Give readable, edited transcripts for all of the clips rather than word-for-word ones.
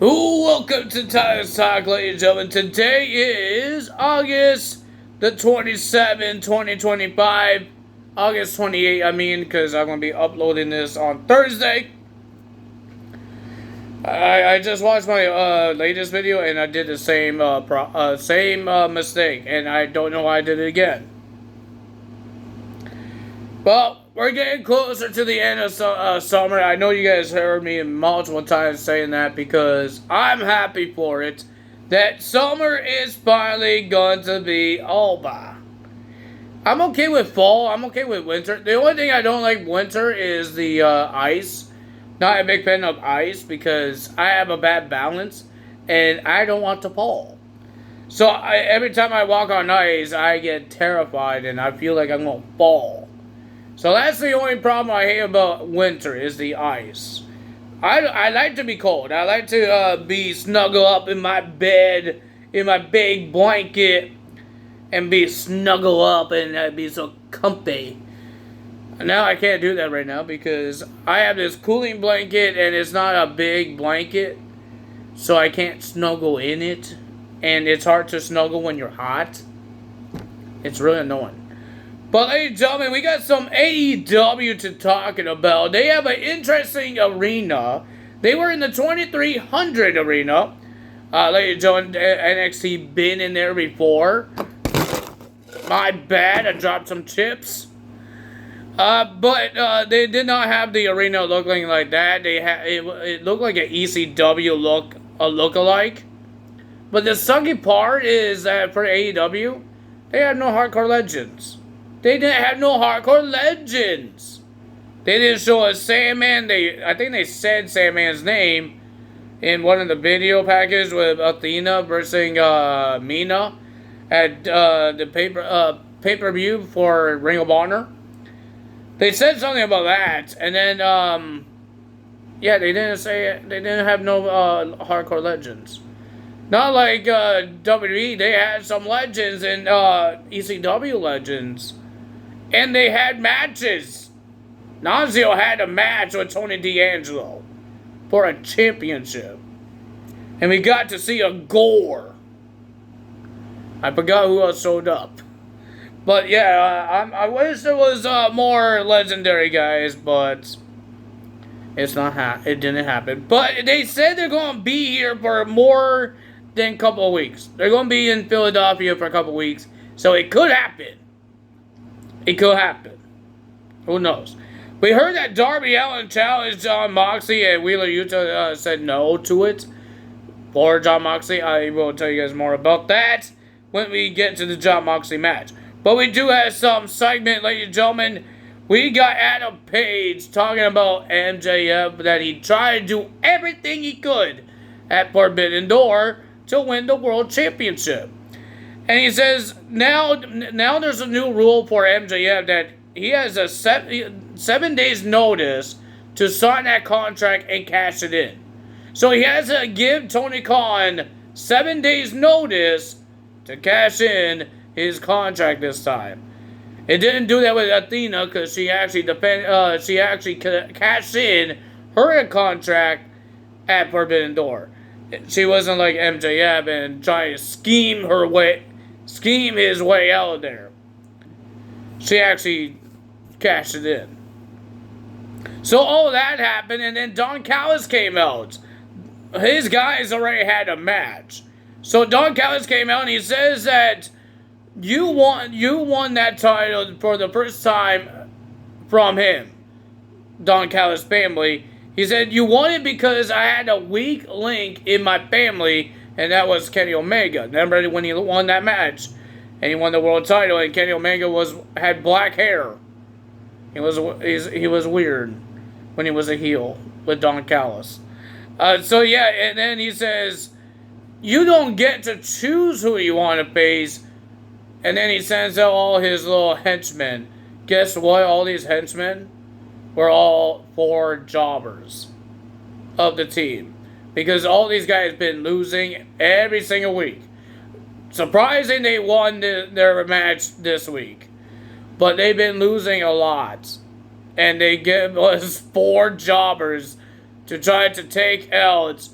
Welcome to Tires Talk, ladies and gentlemen. Today is August the 27th, 2025. August 28th, I mean, because I'm going to be uploading this on Thursday. I just watched my latest video and I did the same mistake, and I don't know why I did it again. Well, we're getting closer to the end of summer. I know you guys heard me multiple times saying that because I'm happy for it. That summer is finally going to be over. I'm okay with fall. I'm okay with winter. The only thing I don't like winter is the ice. Not a big fan of ice because I have a bad balance and I don't want to fall. So every time I walk on ice, I get terrified and I feel like I'm going to fall. So that's the only problem I hate about winter is the ice. I like to be cold. I like to be snuggle up in my bed, in my big blanket, and be snuggle up and be so comfy. Now I can't do that right now because I have this cooling blanket and it's not a big blanket, so I can't snuggle in it. And it's hard to snuggle when you're hot. It's really annoying. But ladies and gentlemen, we got some AEW to talking about. They have an interesting arena. They were in the 2300 arena. Ladies and gentlemen, NXT been in there before. My bad, I dropped some chips. But they did not have the arena looking like that. It looked like an ECW look-alike. But the sucky part is that for AEW, they had no hardcore legends. They didn't have no hardcore legends. They didn't show a Sandman. I think they said Sandman's name in one of the video packages with Athena versus Mina at the pay-per-view for Ring of Honor. They said something about that, and then they didn't say it. They didn't have no hardcore legends. Not like WWE. They had some legends and ECW legends. And they had matches. Nazio had a match with Tony D'Angelo for a championship. And we got to see a gore. I forgot who else showed up. But yeah, I wish there was more legendary guys, but it didn't happen. But they said they're going to be here for more than a couple of weeks. They're going to be in Philadelphia for a couple of weeks. So it could happen. It could happen. Who knows? We heard that Darby Allin challenged John Moxley and Wheeler Yuta said no to it. For John Moxley, I will tell you guys more about that when we get to the John Moxley match. But we do have some segment, ladies and gentlemen. We got Adam Page talking about MJF that he tried to do everything he could at Forbidden Door to win the World Championship. And he says, now there's a new rule for MJF that he has a 7 days notice to sign that contract and cash it in. So he has to give Tony Khan 7 days notice to cash in his contract this time. It didn't do that with Athena because she actually cashed in her contract at Forbidden Door. She wasn't like MJF and trying to scheme his way out of there. She actually cashed it in. So all that happened, and then Don Callis came out. His guys already had a match. So Don Callis came out and he says that you won that title for the first time from him, Don Callis' family. He said, you won it because I had a weak link in my family, and that was Kenny Omega. Remember when he won that match? And he won the world title, and Kenny Omega had black hair. He was weird when he was a heel with Don Callis. And then he says, you don't get to choose who you want to face. And then he sends out all his little henchmen. Guess what? All these henchmen were all 4 jobbers of the team. Because all these guys have been losing every single week. Surprising they won their match this week. But they've been losing a lot. And they give us 4 jobbers to try to take out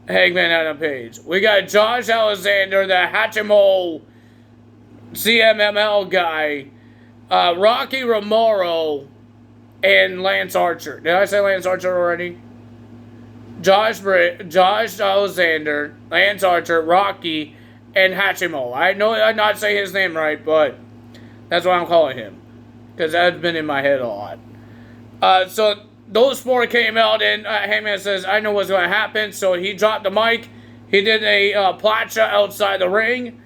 Hangman Adam Page. We got Josh Alexander, the Hachimo CMML guy, Rocky Romero, and Lance Archer. Did I say Lance Archer already? Josh Alexander, Lance Archer, Rocky, and Hachimo. I know I'm not saying his name right, but that's what I'm calling him. Because that's been in my head a lot. So those four came out, and Hangman says, I know what's going to happen. So he dropped the mic. He did a plancha outside the ring.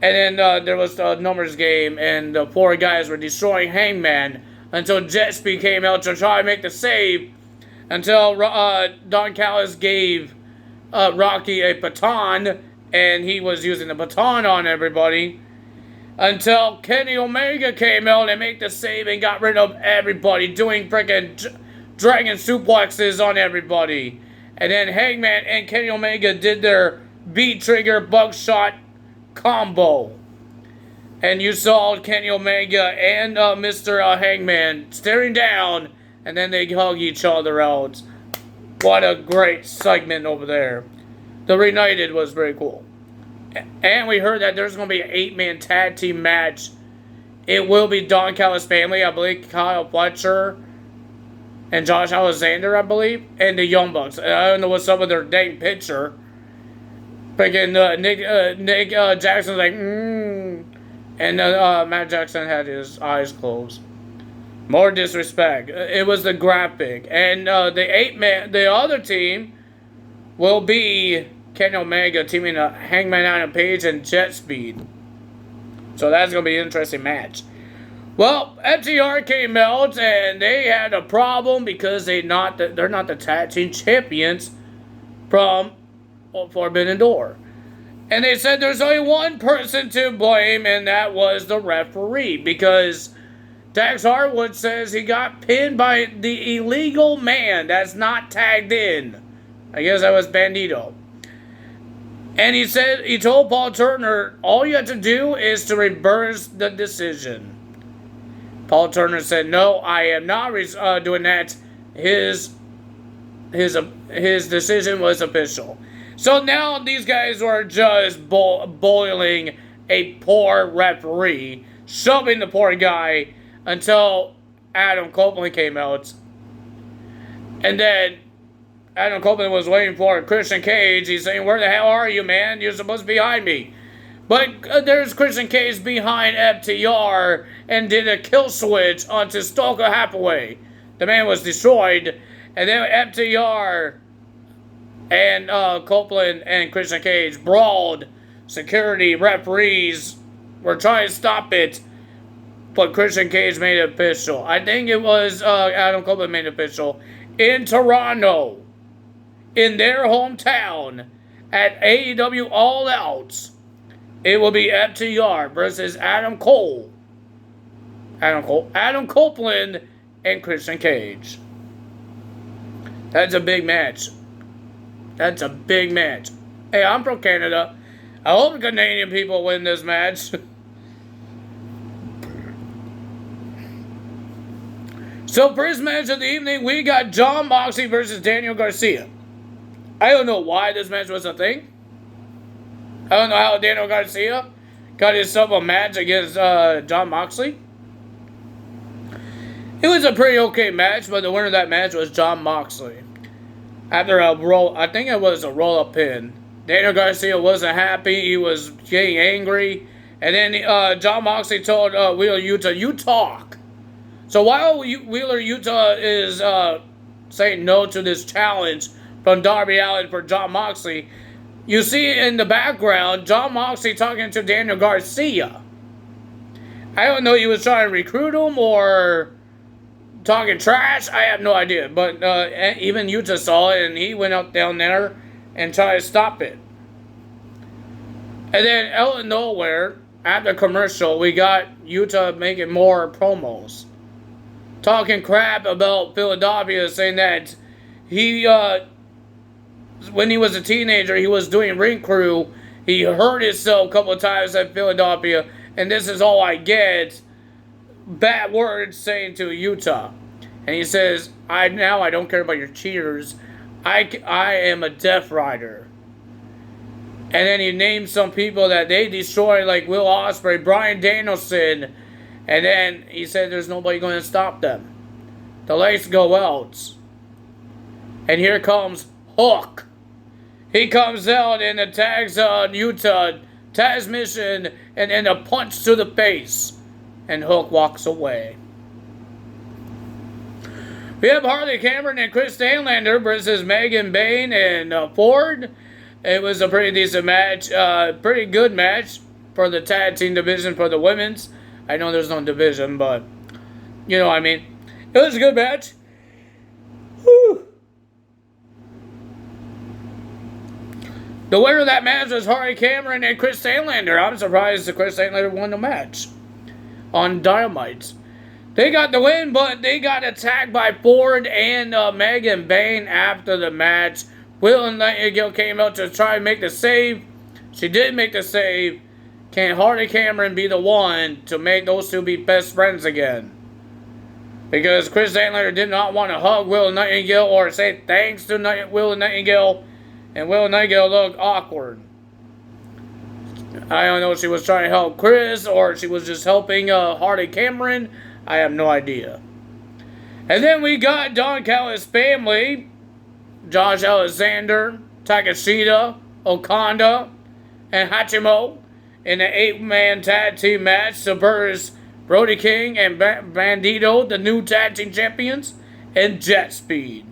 And then there was the numbers game, and the four guys were destroying Hangman until Jet Speed came out to try to make the save. Until Don Callis gave Rocky a baton, and he was using the baton on everybody. Until Kenny Omega came out and made the save and got rid of everybody, doing freaking dragon suplexes on everybody. And then Hangman and Kenny Omega did their V-trigger buckshot combo. And you saw Kenny Omega and Mr. Hangman staring down, and then they hug each other out. What a great segment over there. The Reunited was very cool. And we heard that there's going to be an 8-man tag team match. It will be Don Callis' family, I believe, Kyle Fletcher and Josh Alexander, I believe, and the Young Bucks. I don't know what's up with their dang picture. Freaking Nick Jackson's like, and Matt Jackson had his eyes closed. More disrespect. It was the graphic. And the other team will be Kenny Omega teaming up Hangman Adam Page and Jet Speed. So that's going to be an interesting match. Well, FTR came out and they had a problem because they're not the tag team champions from Forbidden Door. And they said there's only one person to blame, and that was the referee, because Dax Harwood says he got pinned by the illegal man that's not tagged in. I guess that was Bandito. And he told Paul Turner, all you have to do is to reverse the decision. Paul Turner said, no, I am not doing that. His decision was official. So now these guys were just boiling a poor referee, shoving the poor guy until Adam Copeland came out. And then Adam Copeland was waiting for Christian Cage. He's saying, where the hell are you, man? You're supposed to be behind me. But there's Christian Cage behind FTR and did a kill switch onto Stalker Hathaway. The man was destroyed. And then FTR and Copeland and Christian Cage brawled. Security, referees were trying to stop it. But Christian Cage made it official. I think it was Adam Copeland made it official. In Toronto. In their hometown. At AEW All Out. It will be FTR versus Adam Copeland and Christian Cage. That's a big match. That's a big match. Hey, I'm from Canada. I hope the Canadian people win this match. So, first match of the evening, we got Jon Moxley versus Daniel Garcia. I don't know why this match was a thing. I don't know how Daniel Garcia got himself a match against Jon Moxley. It was a pretty okay match, but the winner of that match was Jon Moxley. After I think it was a roll-up pin. Daniel Garcia wasn't happy. He was getting angry. And then Jon Moxley told Wheeler Yuta, you talk. So while Wheeler Yuta is saying no to this challenge from Darby Allin for Jon Moxley, you see in the background Jon Moxley talking to Daniel Garcia. I don't know if he was trying to recruit him or talking trash. I have no idea. But even Yuta saw it and he went up down there and tried to stop it. And then out of nowhere, at the commercial, we got Yuta making more promos. Talking crap about Philadelphia, saying that he, when he was a teenager, he was doing ring crew. He hurt himself a couple of times at Philadelphia, and this is all I get. Bad words saying to Yuta. And he says, I don't care about your cheers. I am a Death Rider. And then he named some people that they destroyed, like Will Ospreay, Bryan Danielson. And then he said there's nobody going to stop them. The lights go out. And here comes Hook. He comes out and attacks Utah, transmission, and then a punch to the face. And Hook walks away. We have Harley Cameron and Chris Stanlander versus Megan Bayne and Ford. It was a pretty decent match. Pretty good match for the tag team division for the women's. I know there's no division, but you know what I mean. It was a good match. Whew. The winner of that match was Harley Cameron and Chris Stanlander. I'm surprised that Chris Stanlander won the match on Dynamite. They got the win, but they got attacked by Ford and Megan Bayne after the match. Will Nightingale came out to try and make the save. She did make the save. Can Harley Cameron be the one to make those two be best friends again? Because Chris Stanlander did not want to hug Will Nightingale or say thanks to Will Nightingale. And Will Nightingale looked awkward. I don't know if she was trying to help Chris or she was just helping Harley Cameron. I have no idea. And then we got Don Callis' family. Josh Alexander, Takeshita, Okada, and Hachimo in an 8-man tag team match to versus Brody King and Bandito, the new tag team champions, and Jet Speed.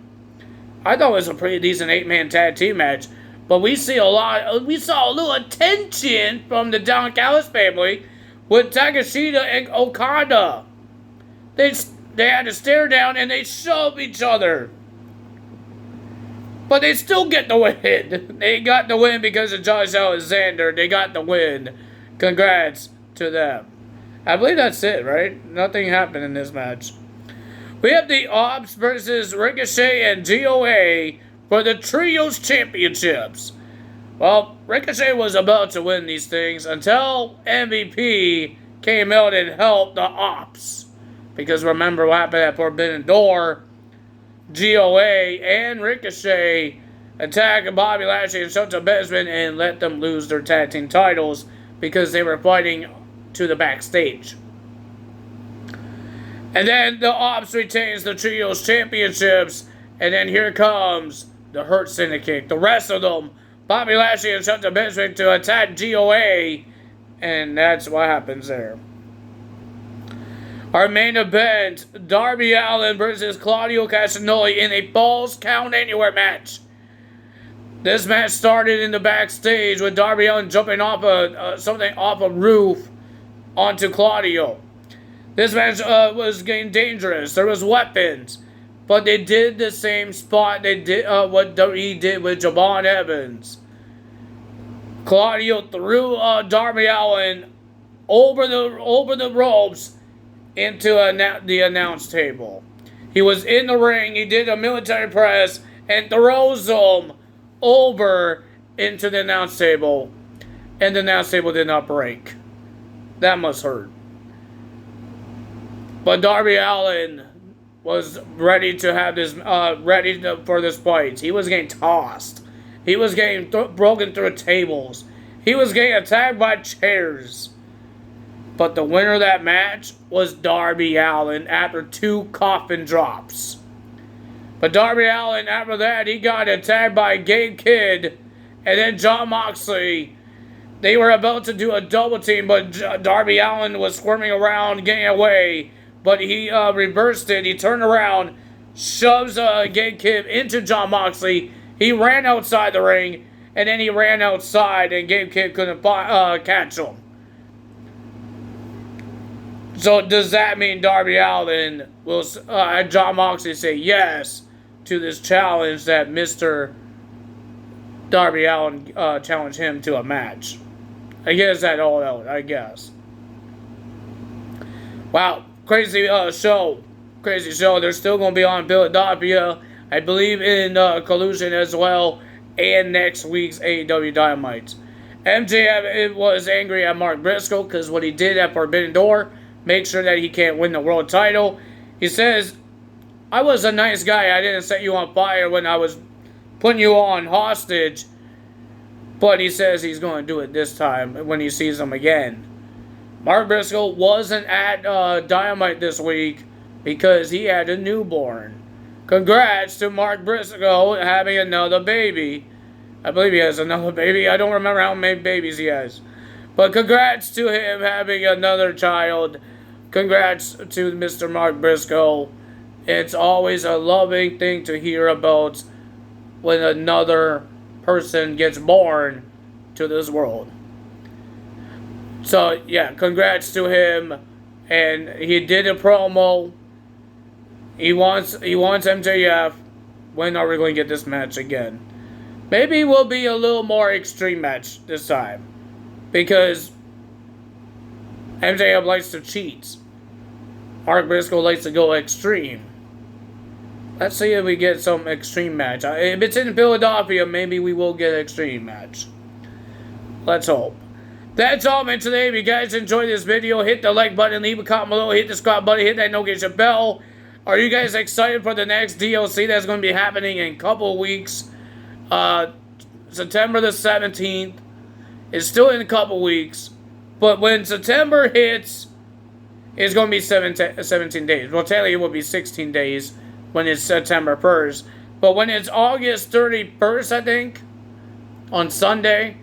I thought it was a pretty decent 8-man tag team match, but we saw a little attention from the Don Callis family with Takeshita and Okada. They had to stare down and they shove each other. But they still get the win. They got the win because of Josh Alexander. They got the win. Congrats to them. I believe that's it, right? Nothing happened in this match. We have the Ops versus Ricochet and GOA for the Trios Championships. Well, Ricochet was about to win these things until MVP came out and helped the Ops. Because remember what happened at Forbidden Door. GOA and Ricochet attacked Bobby Lashley and Shelton Benjamin and let them lose their tag team titles because they were fighting to the backstage. And then the Ops retains the Trios Championships, and then here comes the Hurt Syndicate. The rest of them, Bobby Lashley and Shelton Benjamin to attack GOA, and that's what happens there. Our main event, Darby Allin versus Claudio Castagnoli in a Falls Count Anywhere match. This match started in the backstage with Darby Allin jumping off a roof onto Claudio. This match was getting dangerous. There was weapons, but they did the same spot they did what he did with Javon Evans. Claudio threw Darby Allin over the ropes into the announce table. He was in the ring. He did a military press and throws him over into the announce table, and the announce table did not break. That must hurt. But Darby Allin was ready to have this, for this fight. He was getting tossed. He was getting broken through tables. He was getting attacked by chairs. But the winner of that match was Darby Allin after 2 coffin drops. But Darby Allin, after that, he got attacked by Gabe Kidd and then Jon Moxley. They were about to do a double team, but Darby Allin was squirming around, getting away. But he reversed it. He turned around, shoves Gabe Kidd into Jon Moxley. He ran outside the ring, and then he ran outside, and Gabe Kidd couldn't catch him. So does that mean Darby Allin will, Jon Moxley say yes to this challenge that Mr. Darby Allin challenged him to a match? I guess that all out, I guess. Wow, crazy show. Crazy show. They're still going to be on Philadelphia. I believe in Collusion as well. And next week's AEW Dynamite. MJF was angry at Mark Briscoe because what he did at Forbidden Door. Make sure that he can't win the world title. He says, I was a nice guy. I didn't set you on fire when I was putting you on hostage. But he says he's going to do it this time when he sees him again. Mark Briscoe wasn't at Dynamite this week because he had a newborn. Congrats to Mark Briscoe having another baby. I believe he has another baby. I don't remember how many babies he has. But congrats to him having another child. Congrats to Mr. Mark Briscoe. It's always a loving thing to hear about when another person gets born to this world. So, yeah, congrats to him. And he did a promo. He wants MJF. When are we going to get this match again? Maybe it will be a little more extreme match this time. Because MJF likes to cheat. Mark Briscoe likes to go extreme. Let's see if we get some extreme match. If it's in Philadelphia, maybe we will get an extreme match. Let's hope. That's all for today. If you guys enjoyed this video, hit the like button, leave a comment below, hit the subscribe button, hit that notification bell. Are you guys excited for the next DLC that's going to be happening in a couple of weeks? September the 17th. It's still in a couple of weeks. But when September hits, it's going to be 17 days. Well, technically it will be 16 days when it's September 1st. But when it's August 31st, I think, on Sunday,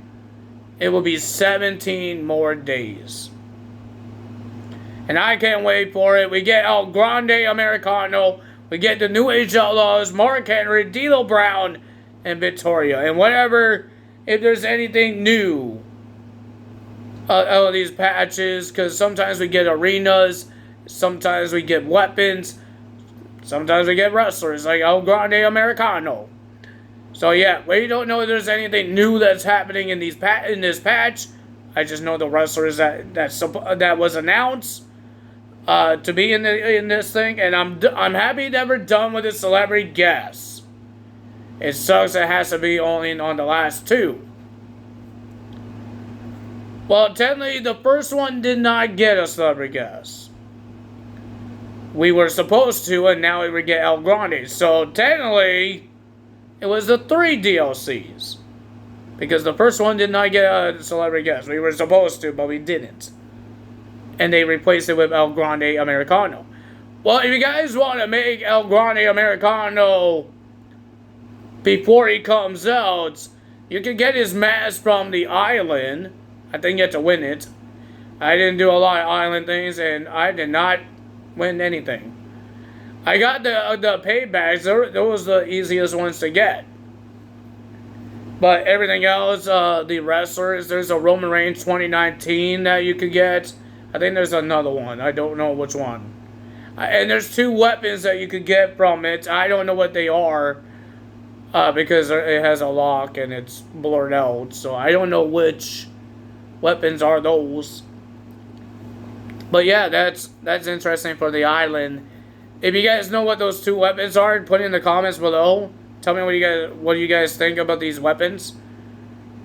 it will be 17 more days. And I can't wait for it. We get El Grande Americano. We get the New Age Outlaws, Mark Henry, D'Lo Brown, and Victoria. And whatever, if there's anything new out of these patches, because sometimes we get arenas, sometimes we get weapons, sometimes we get wrestlers like El Grande Americano. So yeah, we don't know if there's anything new that's happening in this patch. I just know the wrestlers that was announced to be in this thing, and I'm happy that we're done with the celebrity guests. It sucks it has to be only on the last two. Well, technically, the first one did not get a celebrity guest. We were supposed to, and now we would get El Grande. So, technically, it was the 3 DLCs. Because the first one did not get a celebrity guest. We were supposed to, but we didn't. And they replaced it with El Grande Americano. Well, if you guys want to make El Grande Americano before he comes out, you can get his mask from the island. I think you have to win it. I didn't do a lot of island things, and I did not win anything. I got the paybacks. Those were the easiest ones to get. But everything else, the wrestlers, there's a Roman Reigns 2019 that you could get. I think there's another one. I don't know which one. And there's 2 weapons that you could get from it. I don't know what they are. Because it has a lock and it's blurred out. So I don't know which weapons are those. But yeah, that's interesting for the island. If you guys know what those 2 weapons are, put it in the comments below. Tell me what you guys think about these weapons.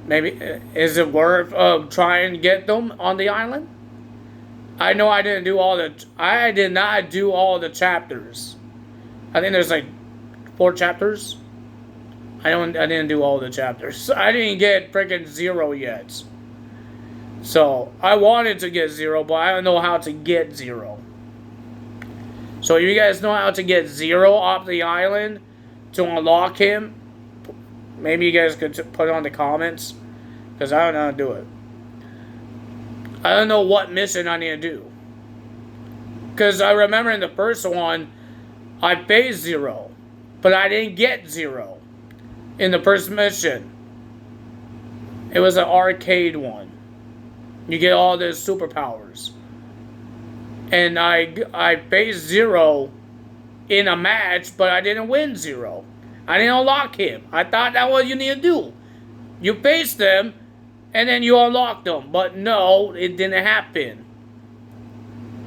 Maybe is it worth trying to get them on the island? I know I did not do all the chapters. I think there's like 4 chapters. I didn't do all the chapters. I didn't get freaking 0 yet. So I wanted to get 0, but I don't know how to get 0. So if you guys know how to get 0 off the island to unlock him, maybe you guys could put it on the comments, because I don't know how to do it. I don't know what mission I need to do. Because I remember in the first one, I faced 0, but I didn't get 0 in the first mission. It was an arcade one. You get all the superpowers. And I faced 0 in a match, but I didn't win 0. I didn't unlock him. I thought that's what you need to do. You face them, and then you unlock them. But no, it didn't happen.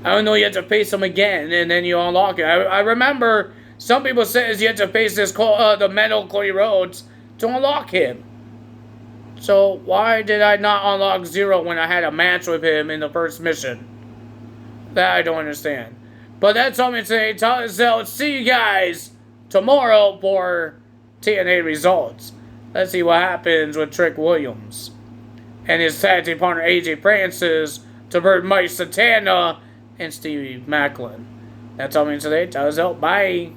I don't know, you have to face them again, and then you unlock it. I remember some people says you have to face the Metal Cody Rhodes to unlock him. So why did I not unlock 0 when I had a match with him in the first mission? That I don't understand. But that's all I'm going to say. So see you guys tomorrow for TNA Results. Let's see what happens with Trick Williams and his tag team partner AJ Francis to Burt Mike Santana and Stevie Macklin. That's all I mean today. Tell us out. Bye.